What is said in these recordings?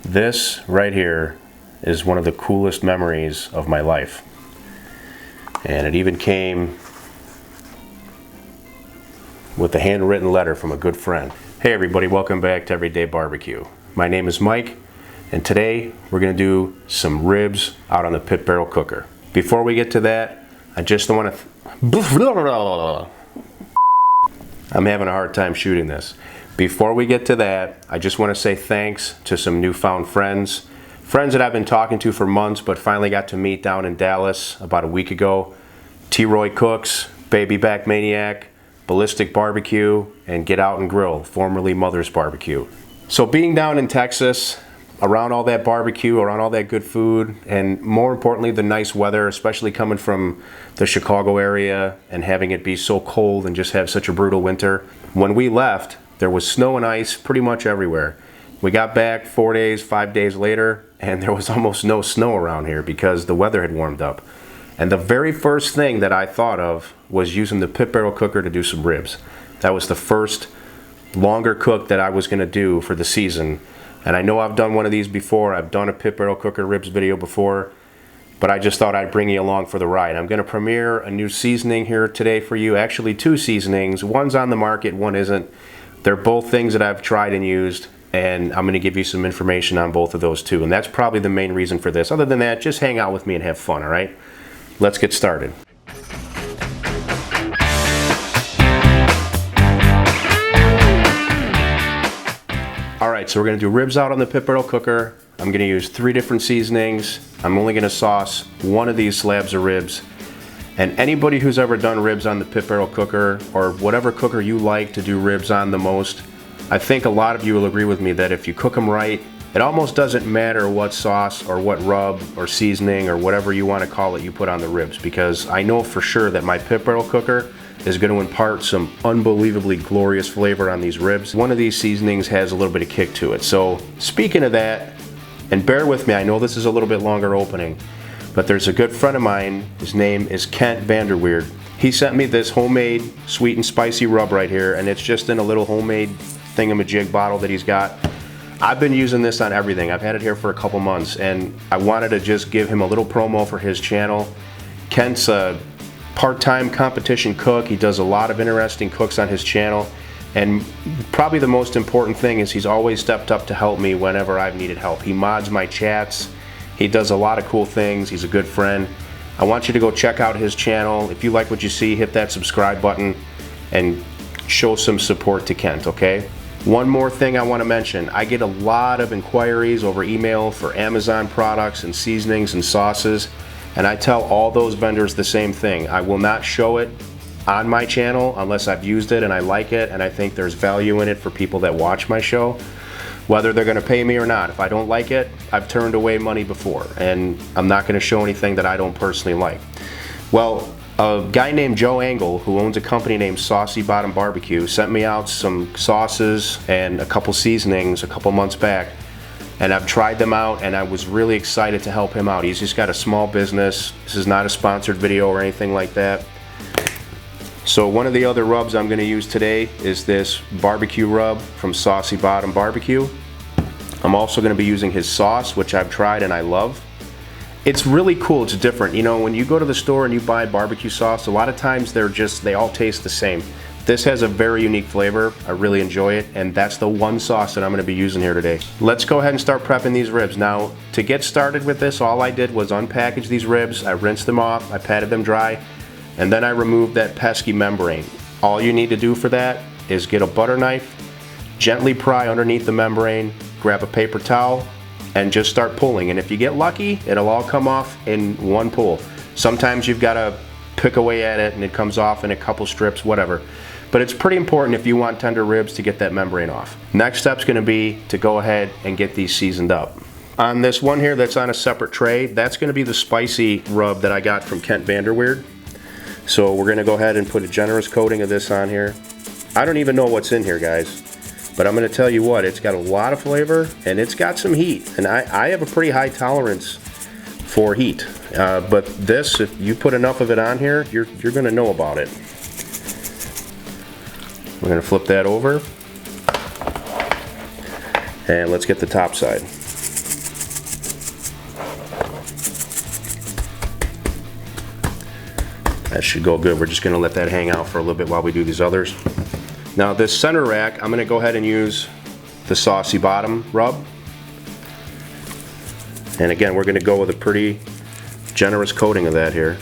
This right here is one of the coolest memories of my life. And it even came with a handwritten letter from a good friend. Hey everybody, welcome back to Everyday Barbecue. My name is Mike, and today we're gonna do some ribs out on the pit barrel cooker. Before we get to that, I just want to... I'm having a hard time shooting this. Before we get to that, I just want to say thanks to some newfound friends. Friends that I've been talking to for months, but finally got to meet down in Dallas about a week ago. T-Roy Cooks, Baby Back Maniac, Ballistic Barbecue, and Get Out and Grill, formerly Mother's Barbecue. So being down in Texas, around all that barbecue, around all that good food, and more importantly the nice weather, especially coming from the Chicago area and having it be so cold and just have such a brutal winter. When we left, there was snow and ice pretty much everywhere. We got back 4 days, 5 days later, and there was almost no snow around here because the weather had warmed up. And the very first thing that I thought of was using the pit barrel cooker to do some ribs. That was the first longer cook that I was gonna do for the season. And I know I've done one of these before. I've done a pit barrel cooker ribs video before, but I just thought I'd bring you along for the ride. I'm gonna premiere a new seasoning here today for you. Actually, two seasonings. One's on the market, one isn't. They're both things that I've tried and used, and I'm gonna give you some information on both of those too. And that's probably the main reason for this. Other than that, just hang out with me and have fun, all right? Let's get started. All right, so we're gonna do ribs out on the pit barrel cooker. I'm gonna use 3 different seasonings. I'm only gonna sauce one of these slabs of ribs. And anybody who's ever done ribs on the pit barrel cooker, or whatever cooker you like to do ribs on the most, I think a lot of you will agree with me that if you cook them right, it almost doesn't matter what sauce or what rub or seasoning or whatever you want to call it you put on the ribs, because I know for sure that my pit barrel cooker is going to impart some unbelievably glorious flavor on these ribs. One of these seasonings has a little bit of kick to it. So speaking of that, and bear with me, I know this is a little bit longer opening, but there's a good friend of mine, his name is Kent Vanderweerd. He sent me this homemade sweet and spicy rub right here, and it's just in a little homemade thingamajig bottle that he's got. I've been using this on everything. I've had it here for a couple months, and I wanted to just give him a little promo for his channel. Kent's a part-time competition cook. He does a lot of interesting cooks on his channel, and probably the most important thing is he's always stepped up to help me whenever I've needed help. He mods my chats. He does a lot of cool things. He's a good friend. I want you to go check out his channel. If you like what you see, hit that subscribe button and show some support to Kent, okay? One more thing I want to mention. I get a lot of inquiries over email for Amazon products and seasonings and sauces, and I tell all those vendors the same thing. I will not show it on my channel unless I've used it and I like it and I think there's value in it for people that watch my show, whether they're going to pay me or not. If I don't like it, I've turned away money before, and I'm not going to show anything that I don't personally like. Well, a guy named Joe Angle, who owns a company named Saucy Bottm Barbecue, sent me out some sauces and a couple seasonings a couple months back, and I've tried them out and I was really excited to help him out. He's just got a small business. This is not a sponsored video or anything like that. So one of the other rubs I'm going to use today is this barbecue rub from Saucy Bottm Barbecue. I'm also going to be using his sauce, which I've tried and I love. It's really cool, it's different. You know, when you go to the store and you buy barbecue sauce, a lot of times they all taste the same. This has a very unique flavor. I really enjoy it, and that's the one sauce that I'm going to be using here today. Let's go ahead and start prepping these ribs. Now, to get started with this, all I did was unpackage these ribs. I rinsed them off, I patted them dry, and then I removed that pesky membrane. All you need to do for that is get a butter knife, gently pry underneath the membrane, grab a paper towel, and just start pulling. And if you get lucky, it'll all come off in one pull. Sometimes you've got to pick away at it and it comes off in a couple strips, whatever. But it's pretty important if you want tender ribs to get that membrane off. Next step's gonna be to go ahead and get these seasoned up. On this one here that's on a separate tray, that's gonna be the spicy rub that I got from Kent Vanderweerd. So we're gonna go ahead and put a generous coating of this on here. I don't even know what's in here, guys, but I'm gonna tell you what, it's got a lot of flavor and it's got some heat. And I have a pretty high tolerance for heat. But this, if you put enough of it on here, you're gonna know about it. We're gonna flip that over. And let's get the top side. That should go good. We're just gonna let that hang out for a little bit while we do these others. Now this center rack, I'm gonna go ahead and use the Saucy Bottm rub. And again, we're gonna go with a pretty generous coating of that here.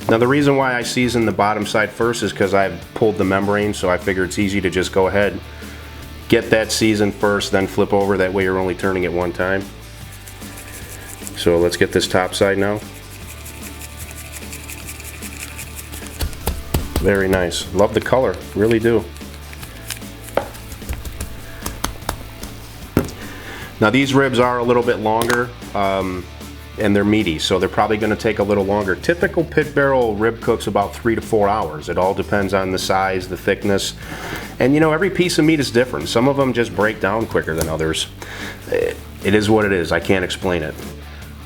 Now the reason why I season the bottom side first is because I've pulled the membrane, so I figure it's easy to just go ahead, get that seasoned first, then flip over. That way you're only turning it one time. So let's get this top side now. Very nice. Love the color, really do. Now these ribs are a little bit longer and they're meaty, so they're probably going to take a little longer. Typical pit barrel rib cooks about 3 to 4 hours. It all depends on the size, the thickness, and you know, every piece of meat is different. Some of them just break down quicker than others. It is what it is. I can't explain it.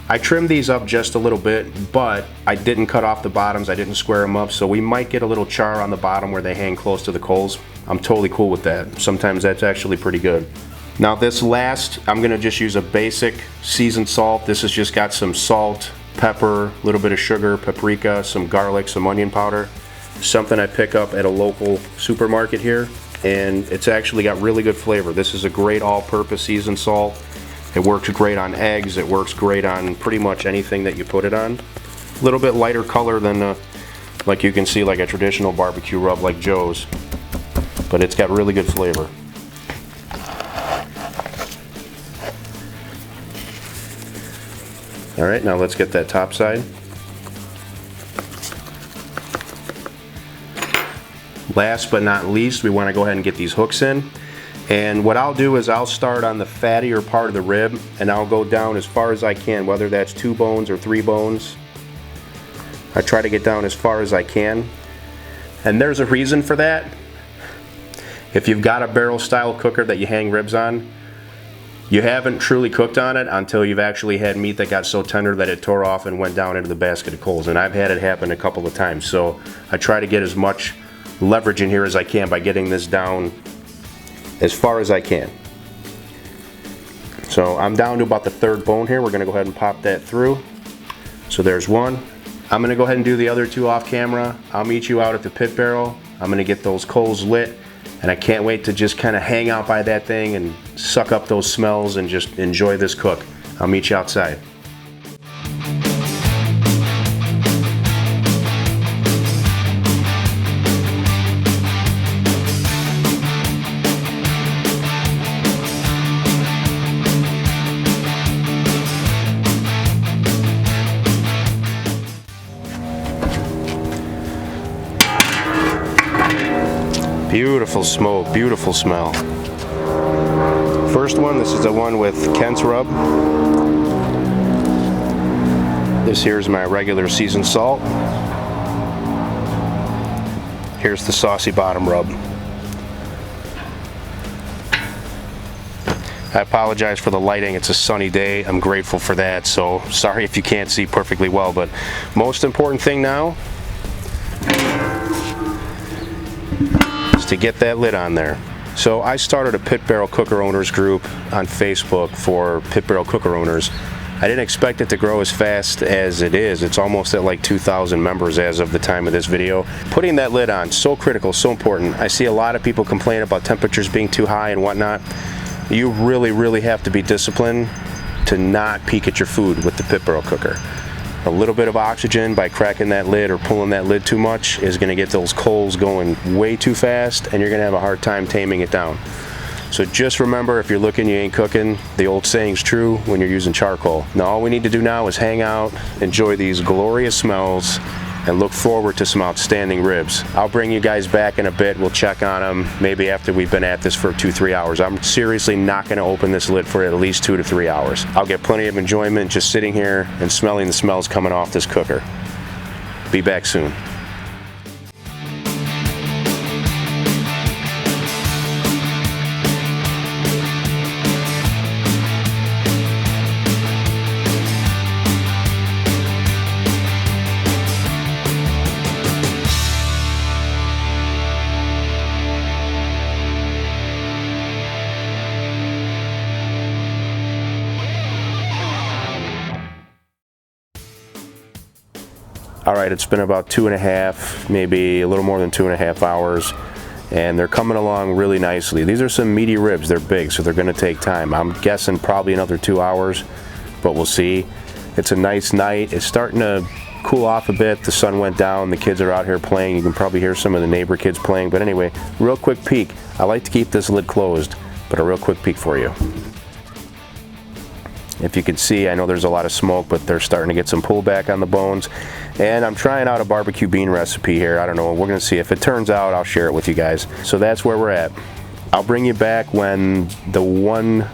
I trimmed these up just a little bit, but I didn't cut off the bottoms. I didn't square them up, so we might get a little char on the bottom where they hang close to the coals. I'm totally cool with that. Sometimes that's actually pretty good. Now this last, I'm gonna just use a basic seasoned salt. This has just got some salt, pepper, a little bit of sugar, paprika, some garlic, some onion powder. Something I pick up at a local supermarket here, and it's actually got really good flavor. This is a great all-purpose seasoned salt. It works great on eggs. It works great on pretty much anything that you put it on. A little bit lighter color than like you can see like a traditional barbecue rub like Joe's, but it's got really good flavor. All right, now let's get that top side. Last but not least, we want to go ahead and get these hooks in. And what I'll do is I'll start on the fattier part of the rib and I'll go down as far as I can, whether that's 2 bones or 3 bones. I try to get down as far as I can. And there's a reason for that. If you've got a barrel style cooker that you hang ribs on, you haven't truly cooked on it until you've actually had meat that got so tender that it tore off and went down into the basket of coals. And I've had it happen a couple of times. So I try to get as much leverage in here as I can by getting this down as far as I can. So I'm down to about the 3rd bone here. We're gonna go ahead and pop that through. So there's one. I'm gonna go ahead and do the other 2 off camera. I'll meet you out at the pit barrel. I'm gonna get those coals lit, and I can't wait to just kind of hang out by that thing and suck up those smells and just enjoy this cook. I'll meet you outside. Beautiful smoke, beautiful smell. First one, this is the one with Kent's rub. This here's my regular seasoned salt. Here's the Saucy Bottm rub. I apologize for the lighting. It's a sunny day. I'm grateful for that, so sorry if you can't see perfectly well, but most important thing now to get that lid on there. So I started a pit barrel cooker owners group on Facebook for pit barrel cooker owners. I didn't expect it to grow as fast as it is. It's almost at like 2,000 members as of the time of this video. Putting that lid on, so critical, so important. I see a lot of people complain about temperatures being too high and whatnot. You really have to be disciplined to not peek at your food with the pit barrel cooker. A little bit of oxygen by cracking that lid or pulling that lid too much is going to get those coals going way too fast, and you're going to have a hard time taming it down. So just remember, if you're looking, you ain't cooking. The old saying's true when you're using charcoal. Now all we need to do now is hang out, enjoy these glorious smells, and look forward to some outstanding ribs. I'll bring you guys back in a bit. We'll check on them maybe after we've been at this for 2-3 hours. I'm seriously not going to open this lid for at least 2 to 3 hours. I'll get plenty of enjoyment just sitting here and smelling the smells coming off this cooker. Be back soon. All right, it's been about 2.5, maybe a little more than 2.5 hours, and they're coming along really nicely. These are some meaty ribs. They're big, so they're gonna take time. I'm guessing probably another 2 hours, but we'll see. It's a nice night. It's starting to cool off a bit. The sun went down. The kids are out here playing. You can probably hear some of the neighbor kids playing, but anyway, real quick peek. I like to keep this lid closed, but a real quick peek for you. If you can see, I know there's a lot of smoke, but they're starting to get some pullback on the bones. And I'm trying out a barbecue bean recipe here. I don't know, we're gonna see. If it turns out, I'll share it with you guys. So that's where we're at. I'll bring you back when the one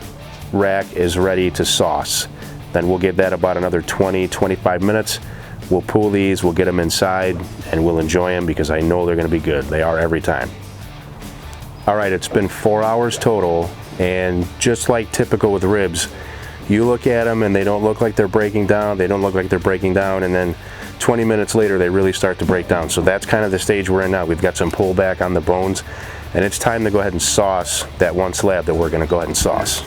rack is ready to sauce. Then we'll give that about another 20-25 minutes. We'll pull these, we'll get them inside, and we'll enjoy them because I know they're gonna be good. They are every time. All right, it's been 4 hours total, and just like typical with ribs, you look at them and they don't look like they're breaking down, they don't look like they're breaking down, and then 20 minutes later they really start to break down. So that's kind of the stage we're in now. We've got some pullback on the bones, and it's time to go ahead and sauce that one slab that we're gonna go ahead and sauce.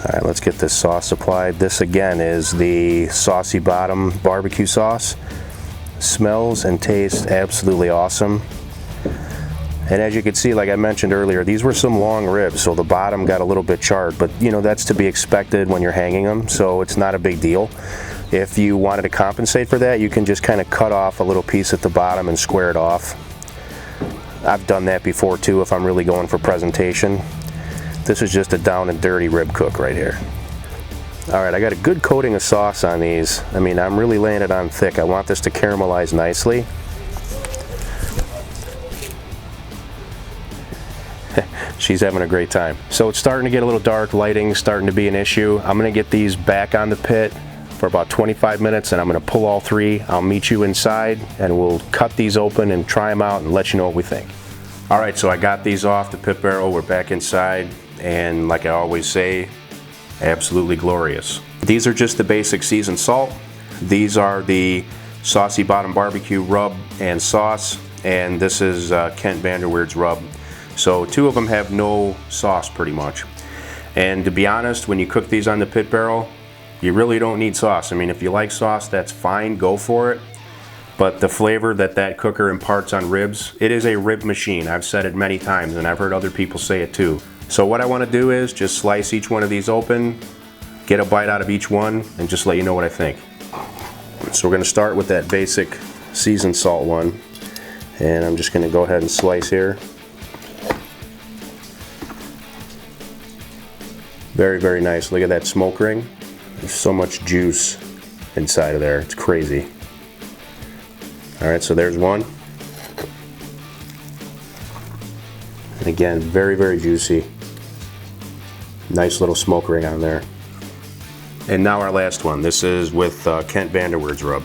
All right, let's get this sauce applied. This again is the Saucy Bottm barbecue sauce. Smells and tastes absolutely awesome. And as you can see, like I mentioned earlier, these were some long ribs, so the bottom got a little bit charred, but you know, that's to be expected when you're hanging them, so it's not a big deal. If you wanted to compensate for that, you can just kind of cut off a little piece at the bottom and square it off. I've done that before too if I'm really going for presentation. This is just a down and dirty rib cook right here. All right, I got a good coating of sauce on these. I mean, I'm really laying it on thick. I want this to caramelize nicely. She's having a great time. So it's starting to get a little dark, lighting's starting to be an issue. I'm gonna get these back on the pit for about 25 minutes and I'm gonna pull all three. I'll meet you inside and we'll cut these open and try them out and let you know what we think. All right, so I got these off the pit barrel. We're back inside, and like I always say, absolutely glorious. These are just the basic seasoned salt. These are the Saucy Bottm barbecue rub and sauce, and this is Kent Vanderweerd's rub. So two of them have no sauce pretty much. And to be honest, when you cook these on the pit barrel, you really don't need sauce. I mean, if you like sauce, that's fine, go for it. But the flavor that that cooker imparts on ribs, it is a rib machine. I've said it many times and I've heard other people say it too. So what I want to do is just slice each one of these open, get a bite out of each one, and just let you know what I think. So we're going to start with that basic seasoned salt one. And I'm just going to go ahead and slice here. Very, very nice. Look at that smoke ring. There's so much juice inside of there. It's crazy. All right, so there's one. And again, very, very juicy. Nice little smoke ring on there. And now our last one. This is with Kent Vanderweerd's rub.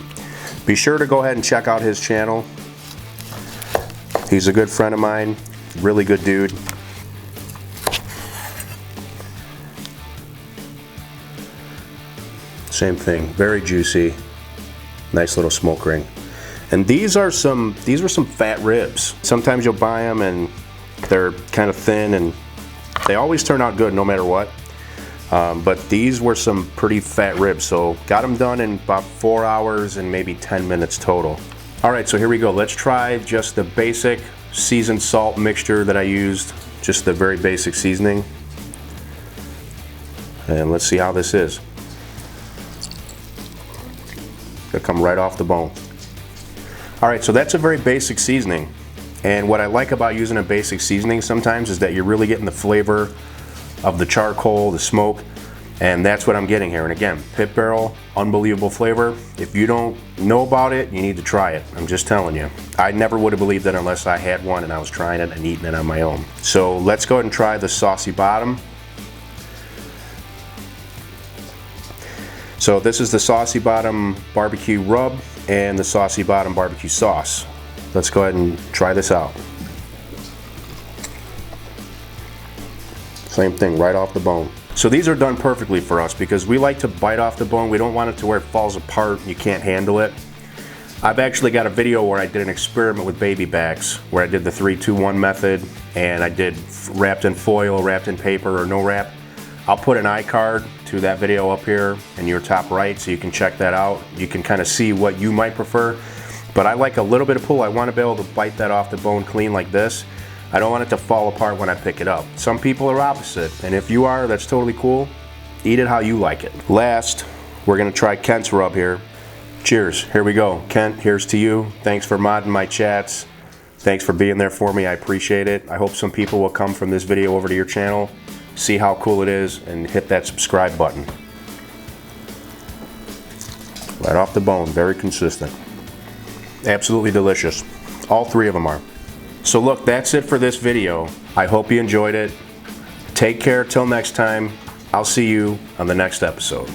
Be sure to go ahead and check out his channel. He's a good friend of mine, really good dude. Same thing, very juicy. Nice little smoke ring. And these were some fat ribs. Sometimes you'll buy them and they're kind of thin and they always turn out good no matter what. But these were some pretty fat ribs, so got them done in about 4 hours and maybe 10 minutes total. All right, so here we go. Let's try just the basic seasoned salt mixture that I used, just the very basic seasoning. And let's see how this is. It'll come right off the bone. All right, so that's a very basic seasoning. And what I like about using a basic seasoning sometimes is that you're really getting the flavor of the charcoal, the smoke, and that's what I'm getting here. And again, pit barrel, unbelievable flavor. If you don't know about it, you need to try it. I'm just telling you. I never would have believed it unless I had one and I was trying it and eating it on my own. So let's go ahead and try the Saucy Bottm. So this is the Saucy Bottm barbecue rub and the Saucy Bottm barbecue sauce. Let's go ahead and try this out. Same thing, right off the bone. So these are done perfectly for us because we like to bite off the bone. We don't want it to where it falls apart and you can't handle it. I've actually got a video where I did an experiment with baby backs, where I did the 3-2-1 method, and I did wrapped in foil, wrapped in paper, or no wrap. I'll put an iCard to that video up here in your top right, so you can check that out. You can kind of see what you might prefer. But I like a little bit of pull. I want to be able to bite that off the bone clean like this. I don't want it to fall apart when I pick it up. Some people are opposite, and if you are, that's totally cool. Eat it how you like it. Last, we're gonna try Kent's rub here. Cheers, here we go. Kent, here's to you. Thanks for modding my chats. Thanks for being there for me, I appreciate it. I hope some people will come from this video over to your channel, see how cool it is, and hit that subscribe button. Right off the bone, very consistent. Absolutely delicious. All three of them are. So look, that's it for this video. I hope you enjoyed it. Take care till next time. I'll see you on the next episode.